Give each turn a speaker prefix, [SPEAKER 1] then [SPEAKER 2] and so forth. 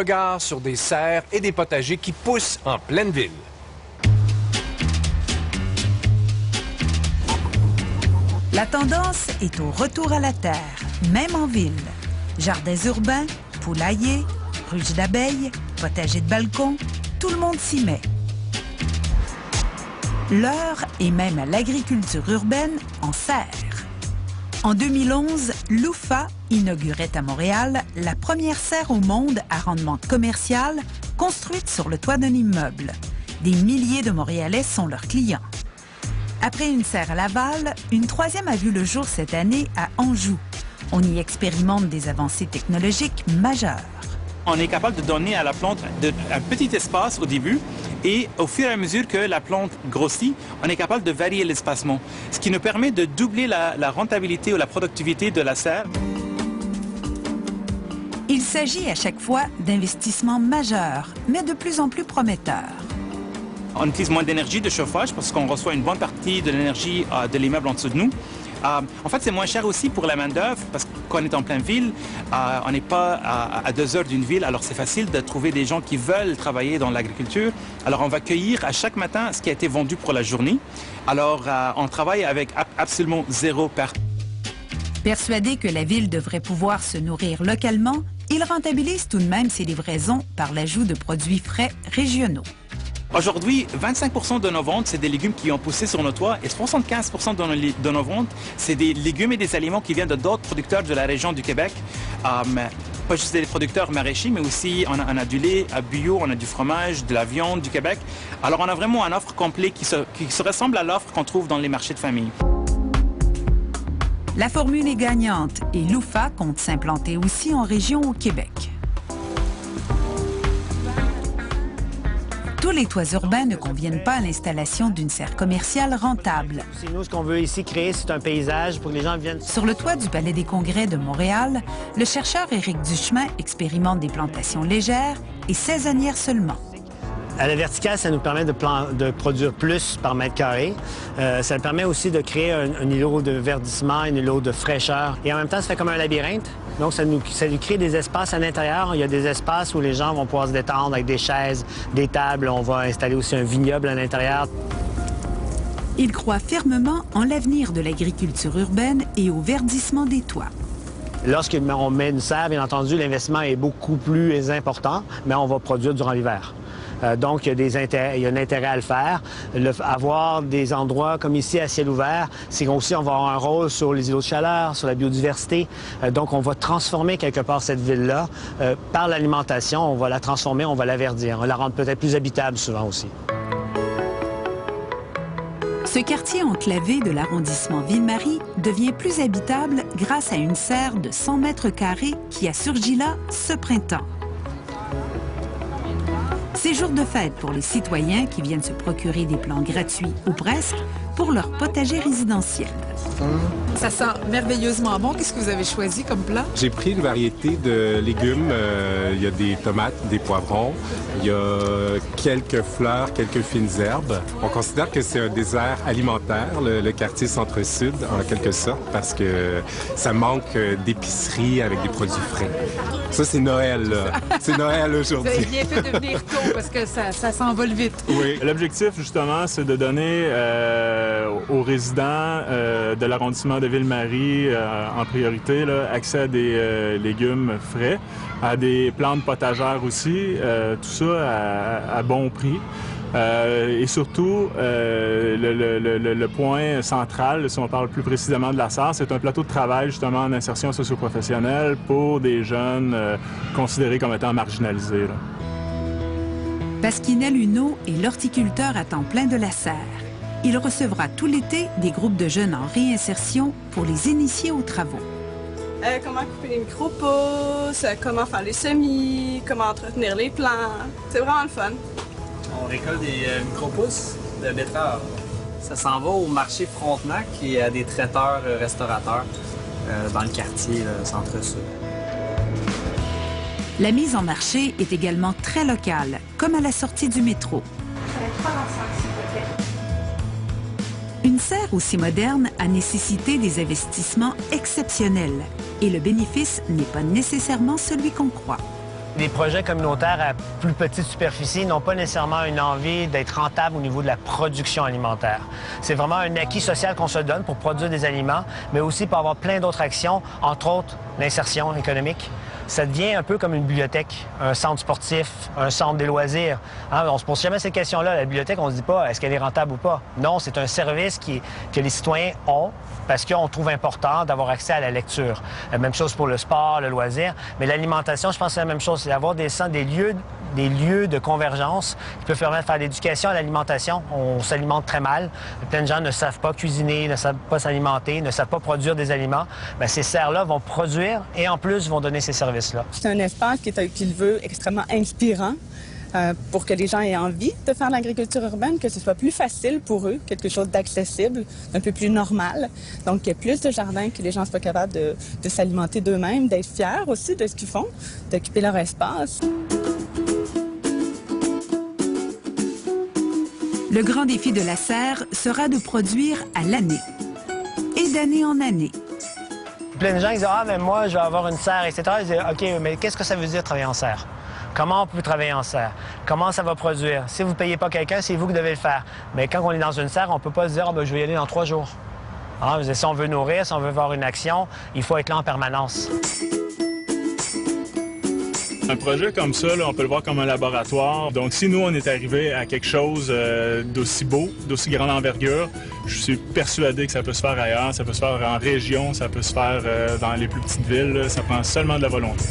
[SPEAKER 1] regard sur des serres et des potagers qui poussent en pleine ville.
[SPEAKER 2] La tendance est au retour à la terre, même en ville. Jardins urbains, poulaillers, ruches d'abeilles, potagers de balcon, tout le monde s'y met. L'heure est même à l'agriculture urbaine en serre. En 2011, l'UFA inaugurait à Montréal la première serre au monde à rendement commercial construite sur le toit d'un immeuble. Des milliers de Montréalais sont leurs clients. Après une serre à Laval, une troisième a vu le jour cette année à Anjou. On y expérimente des avancées technologiques majeures.
[SPEAKER 3] On est capable de donner à la plante un petit espace au début et au fur et à mesure que la plante grossit, on est capable de varier l'espacement, ce qui nous permet de doubler la rentabilité ou la productivité de la serre.
[SPEAKER 2] Il s'agit à chaque fois d'investissements majeurs, mais de plus en plus prometteurs.
[SPEAKER 3] On utilise moins d'énergie de chauffage parce qu'on reçoit une bonne partie de l'énergie de l'immeuble en dessous de nous. En fait, c'est moins cher aussi pour la main-d'œuvre parce qu'on est en pleine ville. On n'est pas à 2 heures d'une ville, alors c'est facile de trouver des gens qui veulent travailler dans l'agriculture. Alors, on va cueillir à chaque matin ce qui a été vendu pour la journée. Alors, on travaille avec absolument 0 perte.
[SPEAKER 2] Persuadé que la ville devrait pouvoir se nourrir localement, il rentabilise tout de même ses livraisons par l'ajout de produits frais régionaux.
[SPEAKER 3] Aujourd'hui, 25% de nos ventes, c'est des légumes qui ont poussé sur nos toits et 75% de nos ventes, c'est des légumes et des aliments qui viennent de d'autres producteurs de la région du Québec. Pas juste des producteurs maraîchers, mais aussi on a du lait bio, on a du fromage, de la viande du Québec. Alors on a vraiment une offre complète qui se ressemble à l'offre qu'on trouve dans les marchés de famille.
[SPEAKER 2] La formule est gagnante et l'UFA compte s'implanter aussi en région au Québec. Tous les toits urbains ne conviennent pas à l'installation d'une serre commerciale rentable.
[SPEAKER 4] Nous, ce qu'on veut ici créer, c'est un paysage pour que les gens viennent.
[SPEAKER 2] Sur le toit du Palais des Congrès de Montréal, le chercheur Éric Duchemin expérimente des plantations légères et saisonnières seulement.
[SPEAKER 4] À la verticale, ça nous permet de produire plus par mètre carré. Ça permet aussi de créer un îlot de verdissement, un îlot de fraîcheur. Et en même temps, ça fait comme un labyrinthe. Donc, ça nous crée des espaces à l'intérieur. Il y a des espaces où les gens vont pouvoir se détendre avec des chaises, des tables. On va installer aussi un vignoble à l'intérieur.
[SPEAKER 2] Il croit fermement en l'avenir de l'agriculture urbaine et au verdissement des toits.
[SPEAKER 4] Lorsqu'on met une serre, bien entendu, l'investissement est beaucoup plus important, mais on va produire durant l'hiver. Donc, il y a un intérêt à le faire. Avoir des endroits comme ici à ciel ouvert, c'est aussi on va avoir un rôle sur les îlots de chaleur, sur la biodiversité. Donc, on va transformer quelque part cette ville-là. Par l'alimentation, on va la transformer, on va la verdir. On la rendre peut-être plus habitable souvent aussi.
[SPEAKER 2] Ce quartier enclavé de l'arrondissement Ville-Marie devient plus habitable grâce à une serre de 100 mètres carrés qui a surgi là ce printemps. C'est jour de fête pour les citoyens qui viennent se procurer des plants gratuits ou presque pour leur potager résidentiel.
[SPEAKER 5] Ça sent merveilleusement bon. Qu'est-ce que vous avez choisi comme plat?
[SPEAKER 6] J'ai pris une variété de légumes. Il y a des tomates, des poivrons. Il y a quelques fleurs, quelques fines herbes. On considère que c'est un désert alimentaire, le quartier centre-sud, en quelque sorte, parce que ça manque d'épicerie avec des produits frais. Ça, c'est Noël, là. C'est Noël aujourd'hui.
[SPEAKER 5] Vous avez bien fait de venir tôt parce que ça s'envole vite.
[SPEAKER 6] Oui.
[SPEAKER 7] L'objectif, justement, c'est de donner aux résidents de l'arrondissement de Ville-Marie, en priorité, là, accès à des légumes frais, à des plantes potagères aussi, tout ça à bon prix. Et surtout, le point central, si on parle plus précisément de la serre, c'est un plateau de travail justement en insertion socio-professionnelle pour des jeunes considérés comme étant marginalisés. Là.
[SPEAKER 2] Pasquinel Huneau est l'horticulteur à temps plein de la serre. Il recevra tout l'été des groupes de jeunes en réinsertion pour les initier aux travaux.
[SPEAKER 8] Comment couper les micro-pousses, comment faire les semis, comment entretenir les plants. C'est vraiment le fun.
[SPEAKER 9] On récolte des micro-pousses de betteraves. Ça s'en va au marché Frontenac et à des traiteurs restaurateurs dans le quartier centre-sud.
[SPEAKER 2] La mise en marché est également très locale, comme à la sortie du métro. Une serre aussi moderne a nécessité des investissements exceptionnels et le bénéfice n'est pas nécessairement celui qu'on croit.
[SPEAKER 4] Les projets communautaires à plus petite superficie n'ont pas nécessairement une envie d'être rentables au niveau de la production alimentaire. C'est vraiment un acquis social qu'on se donne pour produire des aliments, mais aussi pour avoir plein d'autres actions, entre autres l'insertion économique. Ça devient un peu comme une bibliothèque, un centre sportif, un centre des loisirs. Hein, on ne se pose jamais ces questions-là. La bibliothèque, on ne se dit pas est-ce qu'elle est rentable ou pas. Non, c'est un service que les citoyens ont parce qu'on trouve important d'avoir accès à la lecture. La même chose pour le sport, le loisir. Mais l'alimentation, je pense que c'est la même chose. C'est d'avoir des lieux de convergence qui peuvent permettre de faire l'éducation à l'alimentation. On s'alimente très mal. Plein de gens ne savent pas cuisiner, ne savent pas s'alimenter, ne savent pas produire des aliments. Bien, ces serres-là vont produire et en plus vont donner ces services-là.
[SPEAKER 8] C'est un espace qu'il veut extrêmement inspirant pour que les gens aient envie de faire l'agriculture urbaine, que ce soit plus facile pour eux, quelque chose d'accessible, un peu plus normal. Donc, il y a plus de jardins, que les gens soient capables de s'alimenter d'eux-mêmes, d'être fiers aussi de ce qu'ils font, d'occuper leur espace.
[SPEAKER 2] Le grand défi de la serre sera de produire à l'année et d'année en année.
[SPEAKER 4] Plein de gens qui disent « Ah, mais moi, je vais avoir une serre, etc. » Ils disent « OK, mais qu'est-ce que ça veut dire travailler en serre? Comment on peut travailler en serre? Comment ça va produire? Si vous ne payez pas quelqu'un, c'est vous qui devez le faire. Mais quand on est dans une serre, on ne peut pas se dire « Ah, ben, je vais y aller dans 3 jours. » Ah, si on veut nourrir, si on veut avoir une action, il faut être là en permanence.
[SPEAKER 7] Un projet comme ça, là, on peut le voir comme un laboratoire. Donc, si nous, on est arrivé à quelque chose d'aussi beau, d'aussi grande envergure, je suis persuadé que ça peut se faire ailleurs, ça peut se faire en région, ça peut se faire dans les plus petites villes. Ça prend seulement de la volonté.